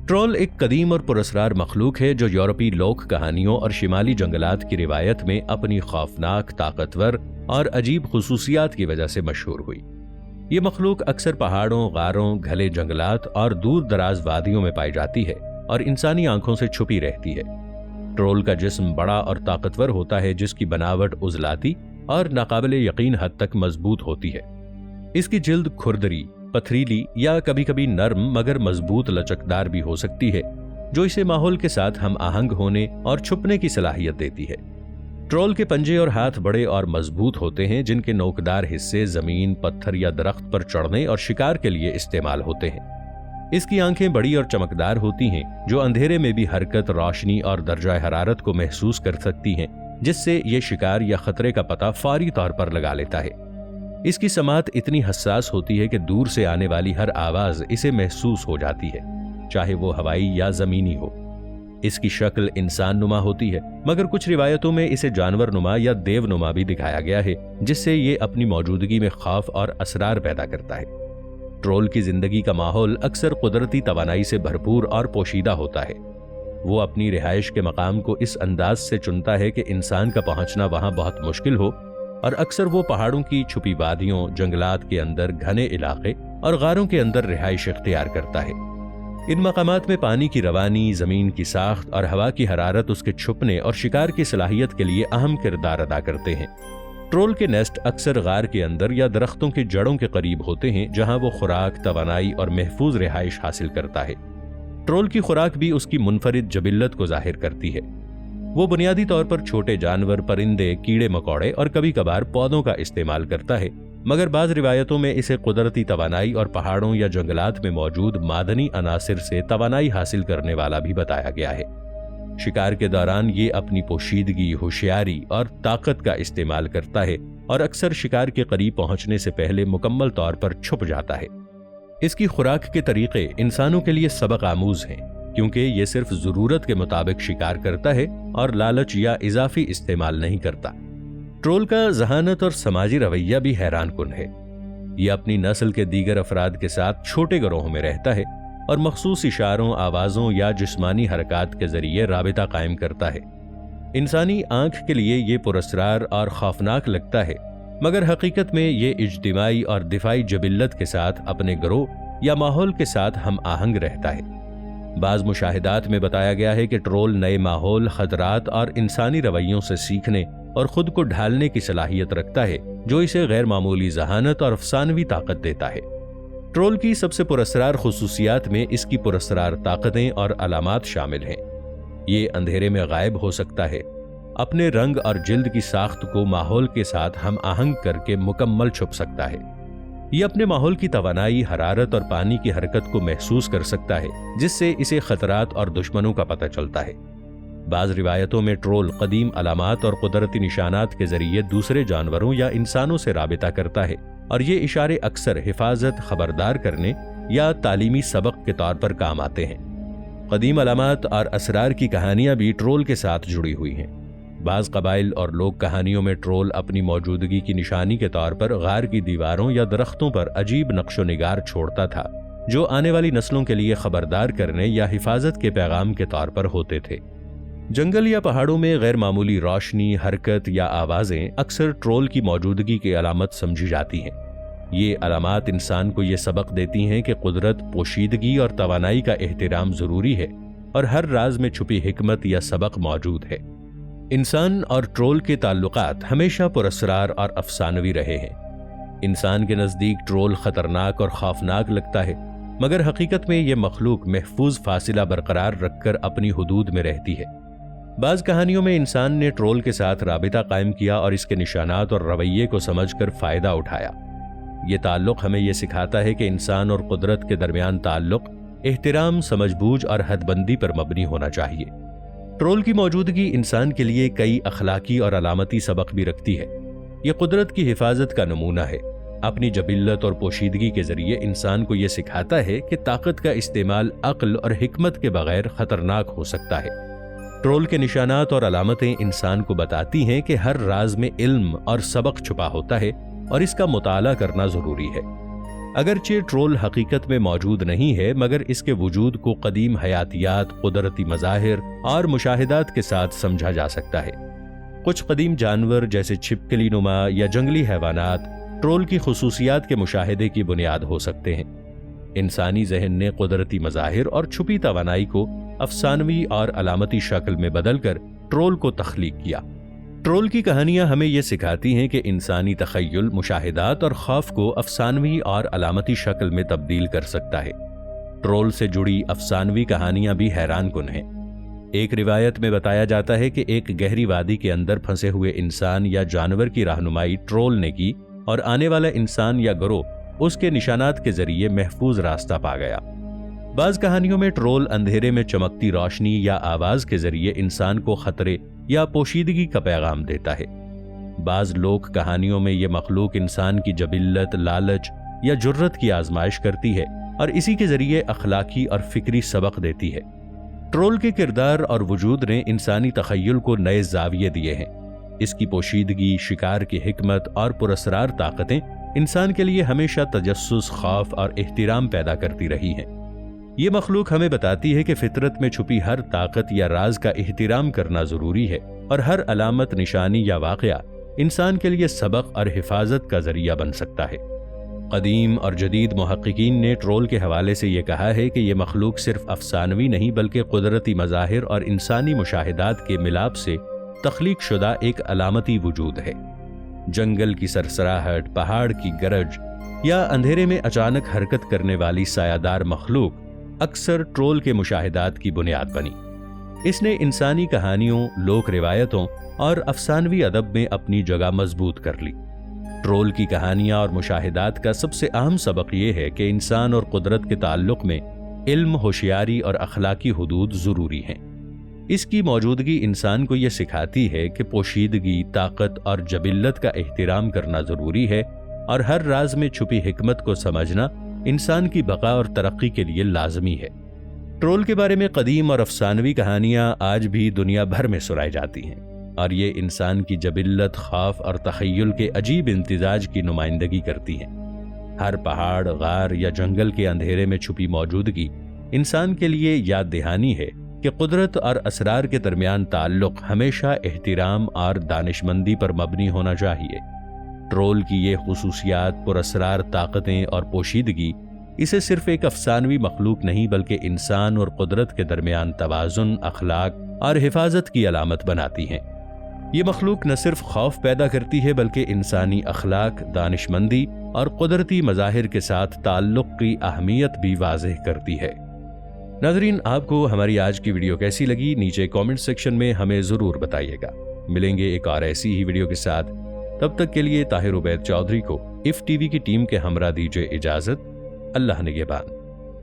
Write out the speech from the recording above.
Troll एक कदीम और पुरस्कार मखलूक है जो यूरोपीय लोक कहानियों और शिमाली जंगलात की रिवायत में अपनी खौफनाक, ताकतवर और अजीब खुसूसियात की वजह से मशहूर हुई। ये मखलूक अक्सर पहाड़ों, गारों, घने जंगलात और दूर दराज वादियों में पाई जाती है और इंसानी आंखों से छुपी रहती है। ट्रोल का जिस्म बड़ा और ताकतवर होता है, जिसकी बनावट उजलाती और नाकाबिले यकीन हद तक मजबूत होती है। इसकी जिल्द खुरदरी, पथरीली या कभी कभी नर्म मगर मजबूत लचकदार भी हो सकती है, जो इसे माहौल के साथ हम आहंग होने और छुपने की सलाहियत देती है। ट्रोल के पंजे और हाथ बड़े और मजबूत होते हैं, जिनके नोकदार हिस्से जमीन, पत्थर या दरख्त पर चढ़ने और शिकार के लिए इस्तेमाल होते हैं। इसकी आंखें बड़ी और चमकदार होती हैं, जो अंधेरे में भी हरकत, रोशनी और दर्जा हरारत को महसूस कर सकती हैं, जिससे ये शिकार या खतरे का पता फौरी तौर पर लगा लेता है। इसकी समात इतनी हसास होती है कि दूर से आने वाली हर आवाज इसे महसूस हो जाती है, चाहे वो हवाई या जमीनी हो। इसकी शक्ल इंसान नुमा होती है, मगर कुछ रिवायतों में इसे जानवर नुमा या देव नुमा भी दिखाया गया है, जिससे ये अपनी मौजूदगी में खौफ और असरार पैदा करता है। ट्रोल की जिंदगी का माहौल अक्सर कुदरती तवानाई से भरपूर और पोशीदा होता है। वो अपनी रिहाइश के मकाम को इस अंदाज से चुनता है कि इंसान का पहुंचना वहां बहुत मुश्किल हो, और अक्सर वो पहाड़ों की छुपी वादियों, जंगलात के अंदर घने इलाके और गारों के अंदर रिहाइश इख्तियार करता है। इन मकामात में पानी की रवानी, जमीन की साख्त और हवा की हरारत उसके छुपने और शिकार की सलाहियत के लिए अहम किरदार अदा करते हैं। ट्रोल के नेस्ट अक्सर गार के अंदर या दरख्तों की जड़ों के करीब होते हैं, जहां वो खुराक, तवानाई और महफूज रिहाइश हासिल करता है। ट्रोल की खुराक भी उसकी मुनफरिद जबिल्लत को जाहिर करती है। वो बुनियादी तौर पर छोटे जानवर, परिंदे, कीड़े मकोड़े और कभी कभार पौधों का इस्तेमाल करता है, मगर बाज रिवायतों में इसे कुदरती तवानाई और पहाड़ों या जंगलात में मौजूद मादनी अनासिर से तवानाई हासिल करने वाला भी बताया गया है। शिकार के दौरान ये अपनी पोशीदगी, होशियारी और ताकत का इस्तेमाल करता है और अक्सर शिकार के करीब पहुंचने से पहले मुकम्मल तौर पर छुप जाता है। इसकी खुराक के तरीके इंसानों के लिए सबक आमूज हैं, क्योंकि ये सिर्फ जरूरत के मुताबिक शिकार करता है और लालच या इजाफी इस्तेमाल नहीं करता। ट्रोल का जहानत और समाजी रवैया भी हैरान कुन है। ये अपनी नस्ल के दीगर अफराद के साथ छोटे गिरोहों में रहता है और मखसूस इशारों, आवाजों या जिस्मानी हरकत के जरिए राबिता कायम करता है। इंसानी आंख के लिए ये पुरस्कार और खौफनाक लगता है, मगर हकीकत में ये इज्तिमाई और दिफाई जबिल्लत के साथ अपने गिरोह या माहौल के साथ हम आहंग रहता है। बाज मुशाहिदात में बताया गया है कि ट्रोल नए माहौल, खतरात और इंसानी रवैयों से सीखने और खुद को ढालने की सलाहियत रखता है, जो इसे गैर मामूली जहानत और अफसानवी ताकत देता है। ट्रोल की सबसे पुरस्कार खुसूसियात में इसकी पुरस्कार ताकतें और अलामात शामिल हैं। ये अंधेरे में गायब हो सकता है, अपने रंग और जिल्द की साख्त को माहौल के साथ हम आहंग करके मुकम्मल छुप सकता है। ये अपने माहौल की तवानाई, हरारत और पानी की हरकत को महसूस कर सकता है, जिससे इसे खतरात और दुश्मनों का पता चलता है। बाज रिवायतों में ट्रोल कदीम अलामात और कुदरती निशानात के जरिए दूसरे जानवरों या इंसानों से राबिता करता है, और ये इशारे अक्सर हिफाजत, खबरदार करने या तालीमी सबक के तौर पर काम आते हैं। कदीम अलामात और असरार की कहानियां भी ट्रोल के साथ जुड़ी हुई हैं। बाज कबाइल और लोक कहानियों में ट्रोल अपनी मौजूदगी की निशानी के तौर पर गार की दीवारों या दरख्तों पर अजीब नक्शो निगार छोड़ता था, जो आने वाली नस्लों के लिए खबरदार करने या हिफाजत के पैगाम के तौर पर होते थे। जंगल या पहाड़ों में गैर मामूली रोशनी, हरकत या आवाजें अक्सर ट्रोल की मौजूदगी की अलामत समझी जाती हैं। ये अलामात इंसान को ये सबक देती हैं कि कुदरत, पोशीदगी और तवानाई का एहतराम जरूरी है, और हर राज में छुपी हिकमत या सबक मौजूद है। इंसान और ट्रोल के ताल्लुकात हमेशा पुरस्कार और अफसानवी रहे हैं। इंसान के नज़दीक ट्रोल खतरनाक और खौफनाक लगता है, मगर हकीकत में यह मखलूक महफूज फासिला बरकरार रखकर अपनी हुदूद में रहती है। बाज़ कहानियों में इंसान ने ट्रोल के साथ राबिता कायम किया और इसके निशानात और रवैये को समझकर फ़ायदा उठाया। ये ताल्लुक़ हमें यह सिखाता है कि इंसान और कुदरत के दरमियान ताल्लुक़ एहतराम, समझबूझ और हदबंदी पर मबनी होना चाहिए। ट्रोल की मौजूदगी इंसान के लिए कई अखलाकी और अलामती सबक भी रखती है। ये कुदरत की हिफाजत का नमूना है। अपनी जबिल्लत और पोशीदगी के जरिए इंसान को यह सिखाता है कि ताकत का इस्तेमाल अक्ल और हिकमत के बगैर खतरनाक हो सकता है। ट्रोल के निशानात और अलामतें इंसान को बताती हैं कि हर राज में इल्म और सबक छुपा होता है और इसका मुताला करना जरूरी है। اگرچہ ٹرول حقیقت میں موجود نہیں ہے، مگر اس کے وجود کو قدیم حیاتیات، قدرتی مظاہر اور مشاہدات کے ساتھ سمجھا جا سکتا ہے۔ کچھ قدیم جانور جیسے چھپکلی نما یا جنگلی حیوانات ٹرول کی خصوصیات کے مشاہدے کی بنیاد ہو سکتے ہیں۔ انسانی ذہن نے قدرتی مظاہر اور چھپی توانائی کو افسانوی اور علامتی شکل میں بدل کر ٹرول کو تخلیق کیا۔ ٹرول کی کہانیاں ہمیں یہ سکھاتی ہیں کہ انسانی تخیل مشاہدات اور خوف کو افسانوی اور علامتی شکل میں تبدیل کر سکتا ہے۔ ٹرول سے جڑی افسانوی کہانیاں بھی حیران کن ہیں۔ ایک روایت میں بتایا جاتا ہے کہ ایک گہری وادی کے اندر پھنسے ہوئے انسان یا جانور کی رہنمائی ٹرول نے کی اور آنے والا انسان یا گروہ اس کے نشانات کے ذریعے محفوظ راستہ پا گیا۔ بعض کہانیوں میں ٹرول اندھیرے میں چمکتی روشنی یا آواز کے ذریعے انسان کو خطرے یا پوشیدگی کا پیغام دیتا ہے۔ بعض لوک کہانیوں میں یہ مخلوق انسان کی جبلت، لالچ یا جرت کی آزمائش کرتی ہے اور اسی کے ذریعے اخلاقی اور فکری سبق دیتی ہے۔ ٹرول کے کردار اور وجود نے انسانی تخیل کو نئے زاویے دیے ہیں۔ اس کی پوشیدگی، شکار کی حکمت اور پراسرار طاقتیں انسان کے لیے ہمیشہ تجسس، خوف اور احترام پیدا کرتی رہی ہیں۔ یہ مخلوق ہمیں بتاتی ہے کہ فطرت میں چھپی ہر طاقت یا راز کا احترام کرنا ضروری ہے اور ہر علامت، نشانی یا واقعہ انسان کے لیے سبق اور حفاظت کا ذریعہ بن سکتا ہے۔ قدیم اور جدید محققین نے ٹرول کے حوالے سے یہ کہا ہے کہ یہ مخلوق صرف افسانوی نہیں بلکہ قدرتی مظاہر اور انسانی مشاہدات کے ملاپ سے تخلیق شدہ ایک علامتی وجود ہے۔ جنگل کی سرسراہٹ، پہاڑ کی گرج یا اندھیرے میں اچانک حرکت کرنے والی سایہ دار مخلوق اکثر ٹرول کے مشاہدات کی بنیاد بنی۔ اس نے انسانی کہانیوں، لوک روایتوں اور افسانوی ادب میں اپنی جگہ مضبوط کر لی۔ ٹرول کی کہانیاں اور مشاہدات کا سب سے اہم سبق یہ ہے کہ انسان اور قدرت کے تعلق میں علم، ہوشیاری اور اخلاقی حدود ضروری ہیں۔ اس کی موجودگی انسان کو یہ سکھاتی ہے کہ پوشیدگی، طاقت اور جبلت کا احترام کرنا ضروری ہے اور ہر راز میں چھپی حکمت کو سمجھنا انسان کی بقا اور ترقی کے لیے لازمی ہے۔ ٹرول کے بارے میں قدیم اور افسانوی کہانیاں آج بھی دنیا بھر میں سنائی جاتی ہیں اور یہ انسان کی جبلت، خوف اور تخیل کے عجیب امتزاج کی نمائندگی کرتی ہیں۔ ہر پہاڑ، غار یا جنگل کے اندھیرے میں چھپی موجودگی انسان کے لیے یاد دہانی ہے کہ قدرت اور اسرار کے درمیان تعلق ہمیشہ احترام اور دانشمندی پر مبنی ہونا چاہیے۔ ٹرول کی یہ خصوصیات، پراسرار طاقتیں اور پوشیدگی اسے صرف ایک افسانوی مخلوق نہیں بلکہ انسان اور قدرت کے درمیان توازن، اخلاق اور حفاظت کی علامت بناتی ہیں۔ یہ مخلوق نہ صرف خوف پیدا کرتی ہے بلکہ انسانی اخلاق، دانشمندی اور قدرتی مظاہر کے ساتھ تعلق کی اہمیت بھی واضح کرتی ہے۔ ناظرین، آپ کو ہماری آج کی ویڈیو کیسی لگی؟ نیچے کامنٹ سیکشن میں ہمیں ضرور بتائیے گا۔ ملیں گے ایک اور ایسی ہی ویڈیو کے ساتھ، تب تک کے لیے طاہر عبید چودھری کو IF TV کی ٹیم کے ہمراہ دیجیے اجازت۔ اللہ نگہبان۔